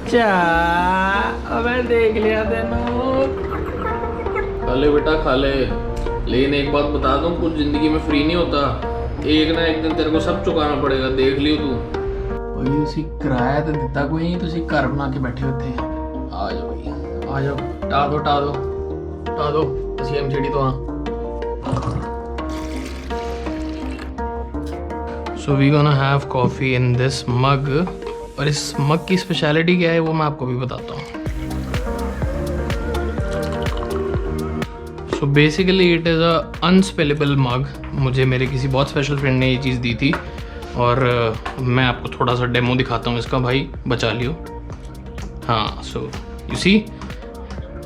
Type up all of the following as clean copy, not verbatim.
चा मैं देख लिया तेनू। खा ले बेटा खा ले, लेकिन एक बात बता दूं, कुछ जिंदगी में फ्री नहीं होता। एक ना एक दिन तेरे को सब चुकाना पड़ेगा, देख लियो तू। भाई तुसी किराया तो दिता कोई नहीं, तुसी घर बना के बैठे होते। आ जाओ भाई आ जाओ, टा दो CMCD तो। हाँ so we gonna have coffee in this mug, और इस मग की स्पेशलिटी क्या है वो मैं आपको भी बताता हूँ। So basically it is a unspillable mug. मुझे मेरे किसी बहुत स्पेशल फ्रेंड ने ये चीज़ दी थी, और मैं आपको थोड़ा सा डेमो दिखाता हूँ इसका। भाई बचा लियो। हाँ सो यू सी,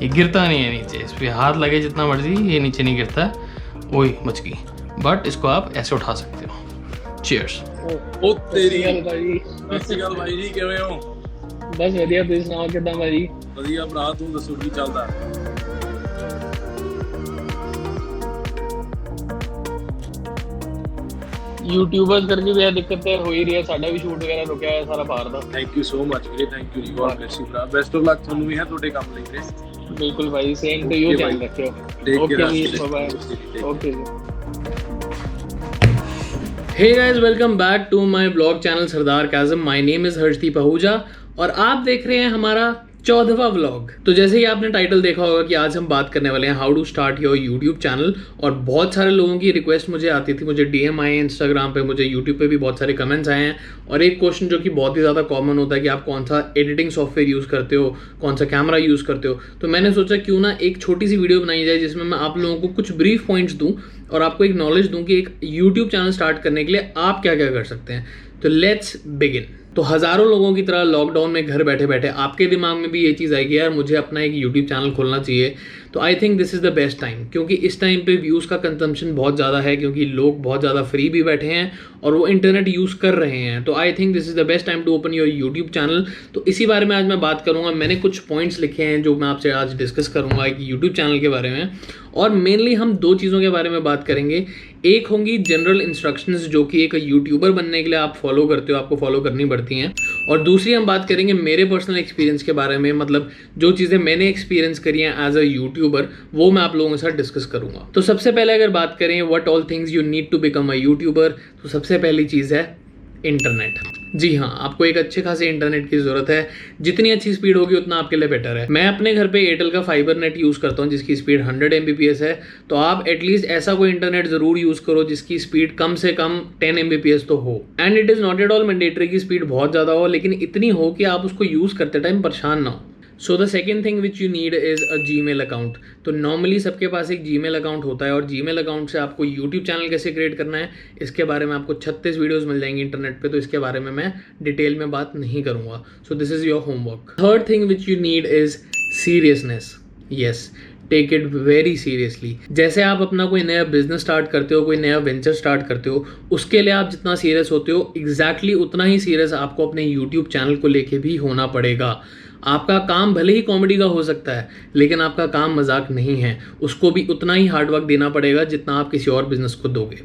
ये गिरता नहीं है नीचे, इस पर हाथ लगे जितना मर्जी ये नीचे नहीं गिरता। ओए बच गई, बट इसको आप ऐसे उठा सकते हो। चीयर्स। ओ तेरी भाई, ਸਤਿ ਸ਼੍ਰੀ ਅਕਾਲ ਭਾਈ ਜੀ, ਕਿਵੇਂ ਹੋ? बस ਵਧੀਆ, ਤੁਸੀਂ ਸੁਣਾਓ ਕਿੱਦਾਂ ਭਾਜੀ? ਵਧੀਆ ਭਰਾ, ਤੂੰ ਦੱਸੋ ਕੀ ਚੱਲਦਾ? यूट्यूबर्स करके भी दिक्कत हो ही रही है, साडा भी शूट वगैरह रुका है सारा बाहर ਦਾ। ਥੈਂਕ ਯੂ ਸੋ ਮਚ ਵੀਰੇ, ਥੈਂਕ ਯੂ ਜੀ, ਗॉड ਬlesਸ ਯੂ ਭਰਾ, ਬੈਸਟ ਆਫ ਲੱਕ ਤੁਹਾਨੂੰ ਵੀ ਹੈ ਤੁਹਾਡੇ ਕੰਮ ਲਈ ਵੀਰੇ। बिल्कुल भाई, सेम टू यू, ध्यान रखियो। ओके जी, बाय बाय। ओके जी। Hey guys, welcome back to my vlog channel Sardar Kazam. My name is Harshdeep Ahuja और आप देख रहे हैं हमारा 14वां व्लॉग। तो जैसे ही आपने टाइटल देखा होगा कि आज हम बात करने वाले हैं how to start your YouTube channel. और बहुत सारे लोगों की रिक्वेस्ट मुझे आती थी, मुझे DM आए हैं इंस्टाग्राम पे, मुझे यूट्यूब पे भी बहुत सारे कमेंट्स आए हैं। और एक क्वेश्चन जो कि बहुत ही ज़्यादा कॉमन होता है कि आप कौन सा एडिटिंग सॉफ्टवेयर यूज़ करते हो, कौन सा कैमरा यूज़ करते हो। तो मैंने सोचा क्यों ना एक छोटी सी वीडियो बनाई जाए जिसमें मैं आप लोगों को कुछ ब्रीफ पॉइंट्स दूँ और आपको एक नॉलेज दूँ कि एक यूट्यूब चैनल स्टार्ट करने के लिए आप क्या क्या कर सकते हैं। तो लेट्स बिगिन। तो हज़ारों लोगों की तरह लॉकडाउन में घर बैठे बैठे आपके दिमाग में भी ये चीज़ आएगी, यार मुझे अपना एक यूट्यूब चैनल खोलना चाहिए। तो I think this is the best time, क्योंकि इस टाइम पे व्यूज़ का कंजम्पशन बहुत ज़्यादा है, क्योंकि लोग बहुत ज़्यादा फ्री भी बैठे हैं और वो इंटरनेट यूज़ कर रहे हैं। तो I think this is the best time to open your YouTube channel. तो इसी बारे में आज मैं बात करूँगा। मैंने कुछ पॉइंट्स लिखे हैं जो मैं आपसे आज डिस्कस करूँगा एक यूट्यूब चैनल के बारे में। और मेनली हम दो चीज़ों के बारे में बात करेंगे। एक होंगी जनरल इंस्ट्रक्शंस जो कि एक यूट्यूबर बनने के लिए आप फॉलो करते हो, आपको फॉलो करनी पड़ती हैं। और दूसरी हम बात करेंगे मेरे पर्सनल एक्सपीरियंस के बारे में, मतलब जो चीज़ें मैंने एक्सपीरियंस करी हैं एज अ यूट्यूबर, वो मैं आप लोगों के साथ डिस्कस करूंगा। तो सबसे पहले अगर बात करें what all things you need to become a YouTuber, तो सबसे पहली चीज़ है इंटरनेट। जी हाँ, आपको एक अच्छे खासे इंटरनेट की ज़रूरत है। जितनी अच्छी स्पीड होगी उतना आपके लिए बेटर है। मैं अपने घर पे एयरटेल का फाइबर नेट यूज़ करता हूँ जिसकी स्पीड 100 Mbps है। तो आप एटलीस्ट ऐसा कोई इंटरनेट ज़रूर यूज़ करो जिसकी स्पीड कम से कम 10 Mbps तो हो। And it is not at all mandatory की स्पीड बहुत ज़्यादा हो, लेकिन इतनी हो कि आप उसको यूज़ करते टाइम परेशान ना हो। So the second thing which you need is a Gmail account. तो नॉर्मली सबके पास एक जीमेल अकाउंट होता है, और जीमेल अकाउंट से आपको यूट्यूब चैनल कैसे क्रिएट करना है इसके बारे में आपको 36 वीडियोस मिल जाएंगी इंटरनेट पे। तो इसके बारे में मैं डिटेल में बात नहीं करूँगा। So this is your homework. Third thing which you need is seriousness. Yes, take it very seriously. जैसे आप अपना कोई नया बिजनेस स्टार्ट करते हो, कोई नया वेंचर स्टार्ट करते हो, उसके लिए आप जितना सीरियस होते हो एग्जैक्टली उतना ही सीरियस आपको अपने यूट्यूब चैनल को लेके भी होना पड़ेगा। आपका काम भले ही कॉमेडी का हो सकता है, लेकिन आपका काम मजाक नहीं है। उसको भी उतना ही हार्डवर्क देना पड़ेगा जितना आप किसी और बिजनेस को दोगे।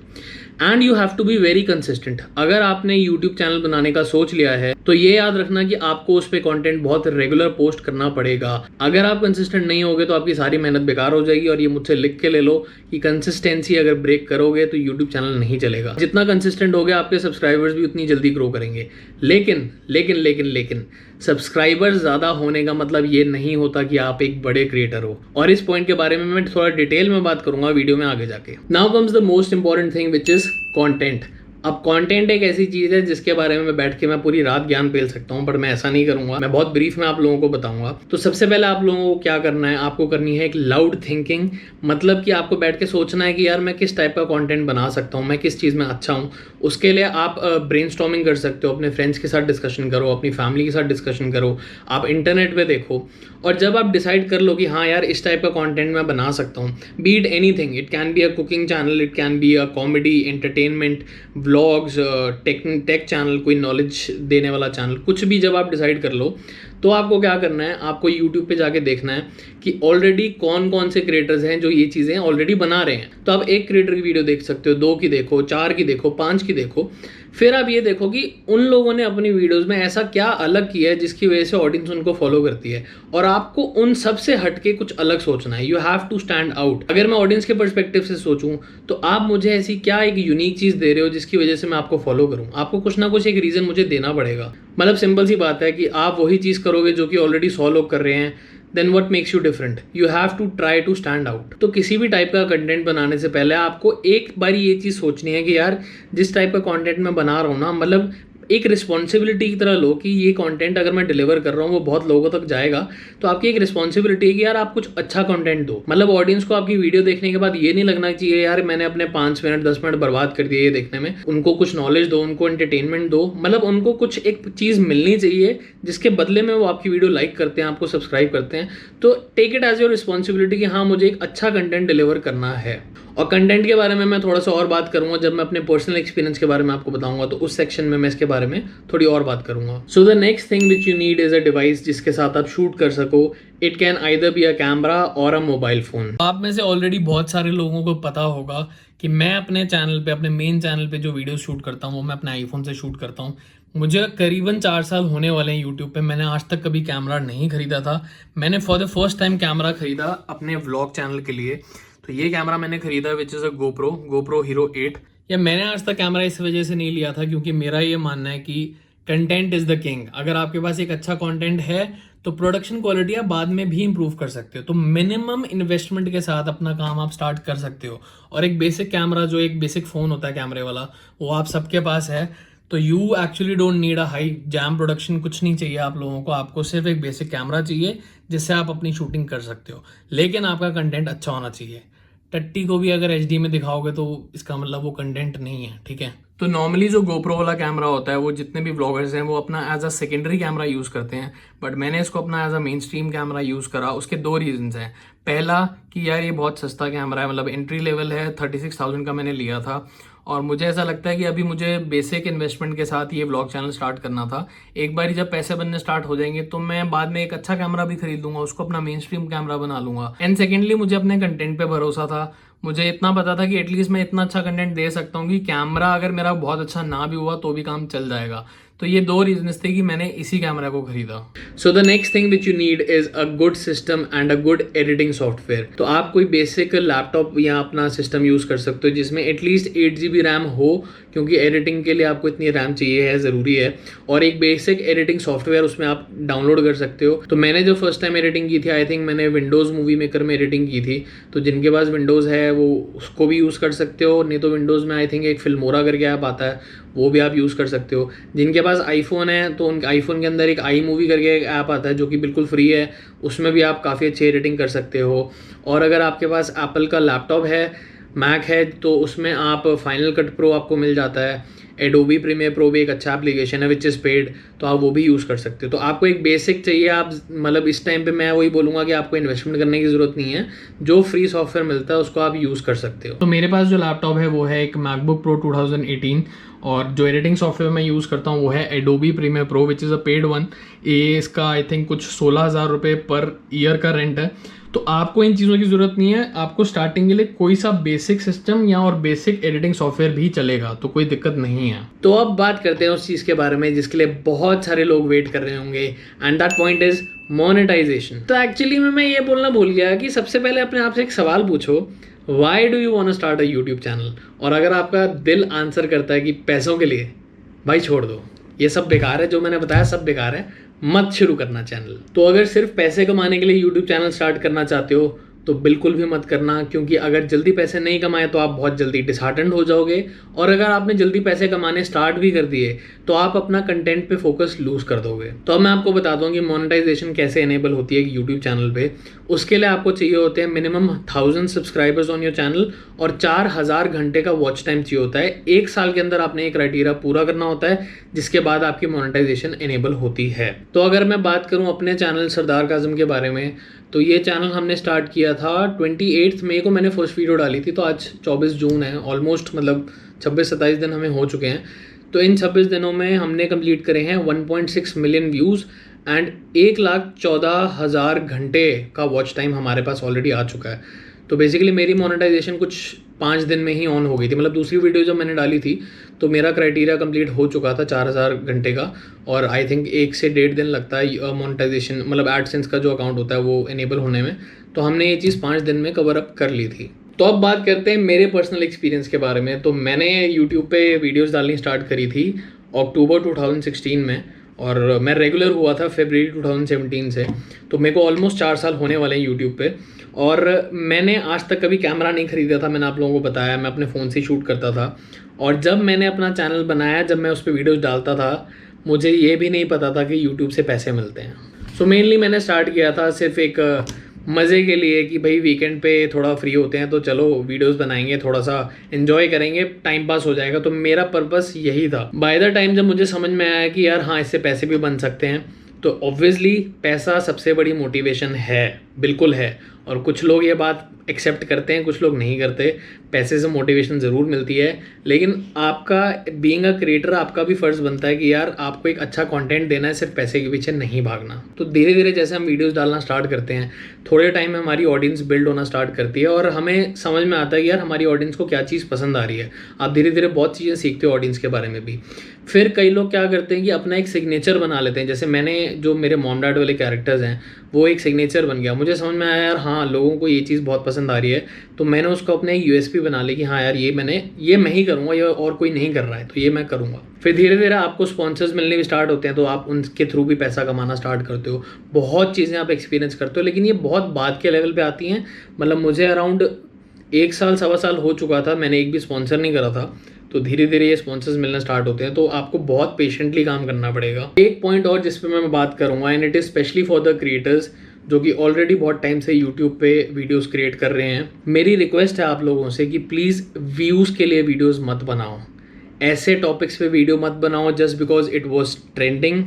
And you have to be very consistent. अगर आपने यूट्यूब चैनल बनाने का सोच लिया है तो ये याद रखना कि आपको उस पर कंटेंट बहुत रेगुलर पोस्ट करना पड़ेगा। अगर आप कंसिस्टेंट नहीं होगे तो आपकी सारी मेहनत बेकार हो जाएगी। और ये मुझसे लिख के ले लो कि कंसिस्टेंसी अगर ब्रेक करोगे तो यूट्यूब चैनल नहीं चलेगा। जितना कंसिस्टेंट होगे आपके सब्सक्राइबर्स भी उतनी जल्दी ग्रो करेंगे। लेकिन लेकिन लेकिन लेकिन सब्सक्राइबर्स ज़्यादा होने का मतलब ये नहीं होता कि आप एक बड़े क्रिएटर हो। और इस पॉइंट के बारे में मैं थोड़ा डिटेल में बात करूंगा वीडियो में आगे जाके। Now comes the most important thing which is content. अब कंटेंट एक ऐसी चीज़ है जिसके बारे में मैं बैठ के मैं पूरी रात ज्ञान पेल सकता हूँ, बट मैं ऐसा नहीं करूँगा। मैं बहुत ब्रीफ में आप लोगों को बताऊँगा। तो सबसे पहले आप लोगों को क्या करना है, आपको करनी है एक लाउड थिंकिंग। मतलब कि आपको बैठ के सोचना है कि यार मैं किस टाइप का कंटेंट बना सकता हूँ, मैं किस चीज़ में अच्छा हूँ। उसके लिए आप ब्रेनस्टॉर्मिंग कर सकते हो, अपने फ्रेंड्स के साथ डिस्कशन करो, अपनी फैमिली के साथ डिस्कशन करो, आप इंटरनेट पे देखो। और जब आप डिसाइड कर लो कि हाँ यार इस टाइप का कंटेंट मैं बना सकता हूँ, B it anything, it can be a cooking channel, it can be a comedy, entertainment, vlogs, take channel, कोई नॉलेज देने वाला चैनल, कुछ भी जब आप डिसाइड कर लो तो आपको क्या करना है, आपको यूट्यूब पे जाके देखना है कि ऑलरेडी कौन कौन से क्रिएटर्स हैं जो ये चीज़ें ऑलरेडी बना रहे हैं। तो आप एक क्रिएटर की वीडियो देख सकते हो, 2 की देखो, 4 की देखो, 5 की देखो। फिर आप ये देखो कि उन लोगों ने अपनी वीडियोस में ऐसा क्या अलग किया है जिसकी वजह से ऑडियंस उनको फॉलो करती है, और आपको उन सब से हटके कुछ अलग सोचना है। You have to stand out. अगर मैं ऑडियंस के पर्सपेक्टिव से सोचूं तो आप मुझे ऐसी क्या एक यूनिक चीज़ दे रहे हो जिसकी वजह से मैं आपको फॉलो करूं? आपको कुछ ना कुछ एक रीज़न मुझे देना पड़ेगा। मतलब सिंपल सी बात है कि आप वही चीज़ करोगे जो कि ऑलरेडी 100 लोग कर रहे हैं, then what makes you different? You have to try to stand out. तो किसी भी टाइप का कंटेंट बनाने से पहले आपको एक बार ये चीज़ सोचनी है कि यार जिस टाइप का कंटेंट मैं बना रहा हूँ ना, मतलब एक रिस्पॉन्सिबिलिटी की तरह लो कि ये कंटेंट अगर मैं डिलीवर कर रहा हूँ वो बहुत लोगों तक जाएगा, तो आपकी एक रिस्पॉन्सिबिलिटी है कि यार आप कुछ अच्छा कंटेंट दो। मतलब ऑडियंस को आपकी वीडियो देखने के बाद ये नहीं लगना चाहिए यार मैंने अपने 5 मिनट 10 मिनट बर्बाद कर दिए ये देखने में। उनको कुछ नॉलेज दो, उनको एंटरटेनमेंट दो, मतलब उनको कुछ एक चीज़ मिलनी चाहिए जिसके बदले में वो आपकी वीडियो लाइक करते हैं, आपको सब्सक्राइब करते हैं। तो take it as your responsibility कि हाँ मुझे एक अच्छा कंटेंट डिलीवर करना है। और कंटेंट के बारे में मैं थोड़ा सा और बात करूंगा जब मैं अपने पर्सनल एक्सपीरियंस के बारे में आपको बताऊंगा, तो उस सेक्शन में मैं इसके बारे में थोड़ी और बात करूंगा। So the next thing which you need is a device जिसके साथ आप शूट कर सको। It can either be a camera और अ मोबाइल फोन। आप में से ऑलरेडी बहुत सारे लोगों को पता होगा कि मैं अपने चैनल पे, अपने मेन चैनल पे जो वीडियो शूट करता हूँ वो मैं अपने आईफोन से शूट करता हूँ। मुझे करीबन 4 साल होने वाले हैं यूट्यूब पे। मैंने आज तक कभी कैमरा नहीं खरीदा था। मैंने for the first time camera खरीदा अपने व्लॉग चैनल के लिए। तो ये कैमरा मैंने खरीदा विच इज़ अ गोप्रो हीरो 8। या मैंने आज तक कैमरा इस वजह से नहीं लिया था क्योंकि मेरा ये मानना है कि कंटेंट इज़ द किंग। अगर आपके पास एक अच्छा कंटेंट है तो प्रोडक्शन क्वालिटी आप बाद में भी इंप्रूव कर सकते हो। तो मिनिमम इन्वेस्टमेंट के साथ अपना काम आप स्टार्ट कर सकते हो। और एक बेसिक कैमरा, जो एक बेसिक फ़ोन होता है कैमरे वाला, वो आप सबके पास है। तो you actually don't need a high jam production, कुछ नहीं चाहिए आप लोगों को। आपको सिर्फ एक बेसिक कैमरा चाहिए जिससे आप अपनी शूटिंग कर सकते हो, लेकिन आपका कंटेंट अच्छा होना चाहिए। टट्टी को भी अगर HD में दिखाओगे तो इसका मतलब वो कंटेंट नहीं है, ठीक है। तो नॉर्मली जो गोप्रो वाला कैमरा होता है वो जितने भी ब्लॉगर्स हैं वो अपना as a secondary camera use करते हैं, बट मैंने इसको अपना as a main stream camera use करा। उसके 2 रीजंस हैं। पहला कि यार ये बहुत सस्ता कैमरा है, मतलब एंट्री लेवल है, 36,000 का मैंने लिया था। और मुझे ऐसा लगता है कि अभी मुझे बेसिक इन्वेस्टमेंट के साथ ये व्लॉग चैनल स्टार्ट करना था। एक बार जब पैसे बनने स्टार्ट हो जाएंगे तो मैं बाद में एक अच्छा कैमरा भी खरीद लूंगा, उसको अपना मेन स्ट्रीम कैमरा बना लूंगा। एंड सेकेंडली मुझे अपने कंटेंट पे भरोसा था। मुझे इतना पता था कि एटलीस्ट मैं इतना अच्छा कंटेंट दे सकता हूँ कि कैमरा अगर मेरा बहुत अच्छा ना भी हुआ तो भी काम चल जाएगा। तो ये 2 रीजंस थे कि मैंने इसी कैमरा को खरीदा। So the next thing which you need is a good system and a good editing software. तो आप कोई बेसिक लैपटॉप या अपना सिस्टम यूज कर सकते हो जिसमें एटलीस्ट 8 GB रैम हो, क्योंकि एडिटिंग के लिए आपको इतनी रैम चाहिए है, ज़रूरी है। और एक बेसिक एडिटिंग सॉफ्टवेयर उसमें आप डाउनलोड कर सकते हो। तो मैंने जो फर्स्ट टाइम एडिटिंग की थी, आई थिंक मैंने विंडोज़ मूवी मेकर में एडिटिंग की थी। तो जिनके पास विंडोज़ है वो उसको भी यूज़ कर सकते हो, नहीं तो विंडोज़ में आई थिंक एक फिल्मोरा करके ऐप आता है, वो भी आप यूज़ कर सकते हो। जिनके पास आईफोन है तो उन आईफोन के अंदर एक आई मूवी करके एक ऐप आता है जो कि बिल्कुल फ्री है, उसमें भी आप काफ़ी अच्छी एडिटिंग कर सकते हो। और अगर आपके पास एप्पल का लैपटॉप है, मैक है, तो उसमें आप फाइनल कट प्रो आपको मिल जाता है। एडोबी प्रीमियर प्रो भी एक अच्छा एप्लीकेशन है विच इज़ पेड, तो आप वो भी यूज़ कर सकते हो। तो आपको एक बेसिक चाहिए। आप मतलब इस टाइम पे मैं वही बोलूँगा कि आपको इन्वेस्टमेंट करने की ज़रूरत नहीं है, जो फ्री सॉफ्टवेयर मिलता है उसको आप यूज़ कर सकते हो। तो मेरे पास जो लैपटॉप है वो है एक मैकबुक प्रो 2018, और जो एडिटिंग सॉफ्टवेयर मैं यूज़ करता हूँ वो है Adobe Premiere Pro which is a paid one. ये इसका आई थिंक कुछ 16,000 रुपये पर ईयर का रेंट है। तो आपको इन चीज़ों की ज़रूरत नहीं है। आपको स्टार्टिंग के लिए कोई सा बेसिक सिस्टम या और बेसिक एडिटिंग सॉफ्टवेयर भी चलेगा, तो कोई दिक्कत नहीं है। तो अब बात करते हैं उस चीज़ के बारे में जिसके लिए बहुत सारे लोग वेट कर रहे होंगे, and that point is monetization. तो एक्चुअली मैं ये बोलना भूल गया कि सबसे पहले अपने आप से एक सवाल पूछो, why do you want to start a YouTube channel? और अगर आपका दिल आंसर करता है कि पैसों के लिए, भाई छोड़ दो, ये सब बेकार है, जो मैंने बताया सब बेकार है, मत शुरू करना चैनल। तो अगर सिर्फ पैसे कमाने के लिए यूट्यूब चैनल स्टार्ट करना चाहते हो तो बिल्कुल भी मत करना, क्योंकि अगर जल्दी पैसे नहीं कमाए तो आप बहुत जल्दी डिसहार्टेंड हो जाओगे। और अगर आपने जल्दी पैसे कमाने स्टार्ट भी कर दिए तो आप अपना कंटेंट पे फोकस लूज कर दोगे। तो अब मैं आपको बता दूं कि मोनेटाइजेशन कैसे एनेबल होती है यूट्यूब चैनल पे। उसके लिए आपको चाहिए होते हैं minimum 1000 subscribers on your channel और 4000 घंटे का वॉच टाइम चाहिए होता है। 1 साल के अंदर आपने एक क्राइटेरिया पूरा करना होता है, जिसके बाद आपकी मोनेटाइजेशन एनेबल होती है। तो अगर मैं बात करूं अपने चैनल सरदार काज़म के बारे में, तो ये चैनल हमने स्टार्ट किया था 28 मई को मैंने फर्स्ट वीडियो डाली थी। तो आज 24 जून है, ऑलमोस्ट मतलब 26-27 दिन हमें हो चुके हैं। तो इन 26 दिनों में हमने कंप्लीट करे हैं 1.6 मिलियन व्यूज़ एंड 1,14,000 घंटे का वॉच टाइम हमारे पास ऑलरेडी आ चुका है। तो बेसिकली मेरी मोनेटाइजेशन कुछ 5 दिन में ही ऑन हो गई थी। मतलब दूसरी वीडियो जब मैंने डाली थी तो मेरा क्राइटेरिया कंप्लीट हो चुका था 4000 घंटे का, और आई थिंक 1 से 1.5 दिन लगता है मोनेटाइजेशन, मतलब एडसेंस का जो अकाउंट होता है वो इनेबल होने में। तो हमने ये चीज़ 5 दिन में कवर अप कर ली थी। तो अब बात करते हैं मेरे पर्सनल एक्सपीरियंस के बारे में। तो मैंने यूट्यूब पे वीडियोज़ डालनी स्टार्ट करी थी अक्टूबर 2016 में, और मैं रेगुलर हुआ था फरवरी 2017 से। तो मेरे को ऑलमोस्ट 4 साल होने वाले हैं यूट्यूब पे, और मैंने आज तक कभी कैमरा नहीं खरीदा था। मैंने आप लोगों को बताया मैं अपने फ़ोन से शूट करता था, और जब मैंने अपना चैनल बनाया, जब मैं उस पर वीडियोज़ डालता था, मुझे ये भी नहीं पता था कि यूट्यूब से पैसे मिलते हैं। सो मेनली मैंने स्टार्ट किया था सिर्फ एक मज़े के लिए कि भाई वीकेंड पे थोड़ा फ्री होते हैं तो चलो वीडियोस बनाएंगे, थोड़ा सा एंजॉय करेंगे, टाइम पास हो जाएगा। तो मेरा पर्पस यही था। बाय द टाइम जब मुझे समझ में आया कि यार हाँ इससे पैसे भी बन सकते हैं, तो ऑब्वियसली पैसा सबसे बड़ी मोटिवेशन है, बिल्कुल है। और कुछ लोग ये बात एक्सेप्ट करते हैं, कुछ लोग नहीं करते। पैसे से मोटिवेशन ज़रूर मिलती है, लेकिन आपका बीइंग अ क्रिएटर आपका भी फ़र्ज़ बनता है कि यार आपको एक अच्छा कंटेंट देना है, सिर्फ पैसे के पीछे नहीं भागना। तो धीरे धीरे जैसे हम वीडियोस डालना स्टार्ट करते हैं, थोड़े टाइम में हमारी ऑडियंस बिल्ड होना स्टार्ट करती है, और हमें समझ में आता है कि यार हमारी ऑडियंस को क्या चीज़ पसंद आ रही है। आप धीरे धीरे बहुत चीज़ें सीखते हो ऑडियंस के बारे में भी। फिर कई लोग क्या करते हैं कि अपना एक सिग्नेचर बना लेते हैं। जैसे मैंने जो मेरे मॉम डैड वाले कैरेक्टर्स हैं वो एक सिग्नेचर बन गया। मुझे समझ में आया यार हाँ लोगों को ये चीज़ बहुत पसंद आ रही है, तो मैंने उसको अपने एक यूएसपी बना ली कि हाँ यार ये मैं ही करूँगा, ये और कोई नहीं कर रहा है तो ये मैं करूँगा। फिर धीरे धीरे आपको स्पॉन्सर्स मिलने भी स्टार्ट होते हैं, तो आप उनके थ्रू भी पैसा कमाना स्टार्ट करते हो। बहुत चीज़ें आप एक्सपीरियंस करते हो, लेकिन ये बहुत बाद के लेवल पे आती हैं। मतलब मुझे अराउंड 1 साल सवा साल हो चुका था, मैंने एक भी स्पॉन्सर नहीं करा था। तो धीरे धीरे ये स्पॉन्सर्स मिलना स्टार्ट होते हैं, तो आपको बहुत पेशेंटली काम करना पड़ेगा। एक पॉइंट और जिस पे मैं बात करूँगा, and it is specially for the creators जो कि ऑलरेडी बहुत टाइम से यूट्यूब पे वीडियोस क्रिएट कर रहे हैं। मेरी रिक्वेस्ट है आप लोगों से कि प्लीज़ व्यूज़ के लिए वीडियोस मत बनाओ, ऐसे टॉपिक्स पे वीडियो मत बनाओ just because it was trending.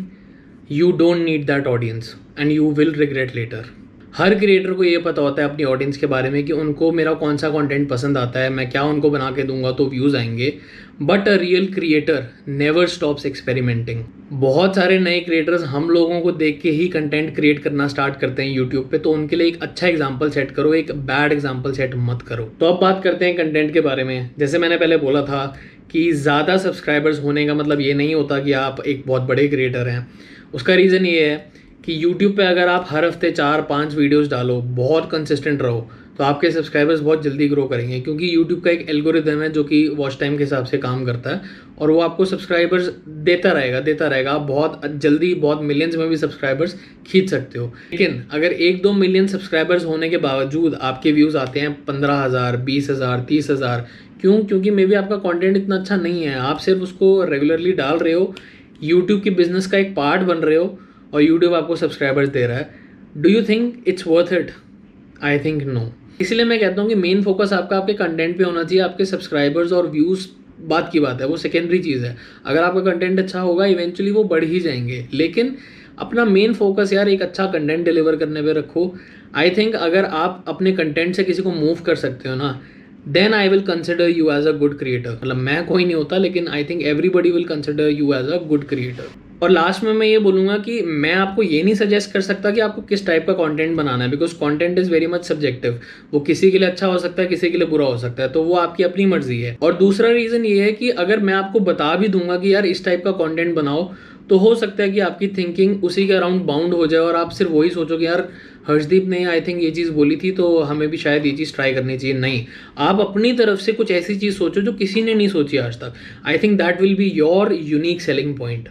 You don't need that audience and you will regret later. हर क्रिएटर को ये पता होता है अपनी ऑडियंस के बारे में कि उनको मेरा कौन सा कंटेंट पसंद आता है, मैं क्या उनको बना के दूंगा तो व्यूज़ आएंगे। But a real creator never stops experimenting. बहुत सारे नए क्रिएटर्स हम लोगों को देख के ही कंटेंट क्रिएट करना स्टार्ट करते हैं यूट्यूब पे, तो उनके लिए एक अच्छा एग्जाम्पल सेट करो, एक बैड एग्जाम्पल सेट मत करो। तो अब बात करते हैं कंटेंट के बारे में। जैसे मैंने पहले बोला था कि ज़्यादा सब्सक्राइबर्स होने का मतलब ये नहीं होता कि आप एक बहुत बड़े क्रिएटर हैं। उसका रीज़न ये है कि YouTube पे अगर आप हर हफ्ते 4-5 वीडियोस डालो, बहुत कंसिस्टेंट रहो, तो आपके सब्सक्राइबर्स बहुत जल्दी ग्रो करेंगे। क्योंकि YouTube का एक एल्गोरिदम है जो कि वॉच टाइम के हिसाब से काम करता है, और वो आपको सब्सक्राइबर्स देता रहेगा। आप बहुत जल्दी बहुत मिलियंस में भी सब्सक्राइबर्स खींच सकते हो। लेकिन अगर 1-2 मिलियन सब्सक्राइबर्स होने के बावजूद आपके व्यूज़ आते हैं 15,000, 20,000, 30,000, क्यों? क्योंकि मे बी आपका कंटेंट इतना अच्छा नहीं है, आप सिर्फ उसको रेगुलरली डाल रहे हो, यूट्यूब की बिजनेस का एक पार्ट बन रहे हो, और यूट्यूब आपको सब्सक्राइबर्स दे रहा है। Do you think it's worth it? I think no. इसलिए मैं कहता हूँ कि मेन फोकस आपका आपके कंटेंट पे होना चाहिए। आपके सब्सक्राइबर्स और व्यूज़ बात की बात है, वो सेकेंडरी चीज़ है। अगर आपका कंटेंट अच्छा होगा इवेंचुअली वो बढ़ ही जाएंगे, लेकिन अपना मेन फोकस यार एक अच्छा कंटेंट डिलीवर करने पे रखो। आई थिंक अगर आप अपने कंटेंट से किसी को मूव कर सकते हो ना, then I will consider you as a good creator. मतलब मैं कोई नहीं होता, लेकिन I think everybody will consider you as a good creator. और लास्ट में मैं ये बोलूँगा कि मैं आपको ये नहीं सजेस्ट कर सकता कि आपको किस टाइप का कंटेंट बनाना है, because content is very much subjective. वो किसी के लिए अच्छा हो सकता है, किसी के लिए बुरा हो सकता है, तो वो आपकी अपनी मर्जी है। और दूसरा रीज़न ये है कि अगर मैं आपको बता भी दूंगा कि यार इस टाइप का कंटेंट बनाओ, तो हो सकता है कि आपकी थिंकिंग उसी के अराउंड बाउंड हो जाए और आप सिर्फ वही सोचो कि यार हर्षदीप ने आई थिंक ये चीज़ बोली थी तो हमें भी शायद ये चीज़ ट्राई करनी चाहिए। नहीं, आप अपनी तरफ से कुछ ऐसी चीज़ सोचो जो किसी ने नहीं सोची आज तक। I think that will be your unique selling point.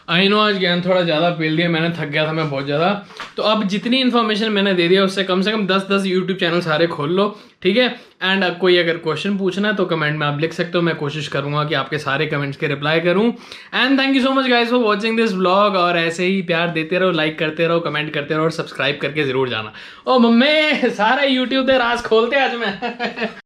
I know आज ज्ञान थोड़ा ज़्यादा पेल दिया मैंने, थक गया था मैं बहुत ज़्यादा। तो अब जितनी इन्फॉर्मेशन मैंने दे दिया उससे कम से कम 10 यूट्यूब चैनल सारे खोल लो, ठीक है। एंड कोई अगर क्वेश्चन पूछना है तो कमेंट में आप लिख सकते हो, मैं कोशिश करूंगा कि आपके सारे कमेंट्स के रिप्लाई करूं। And thank you so much guys for watching this vlog. और ऐसे ही प्यार देते रहो, लाइक करते रहो, कमेंट करते रहो और सब्सक्राइब करके ज़रूर जाना। ओ मम्मी सारा यूट्यूब दे राज खोलते आज मैं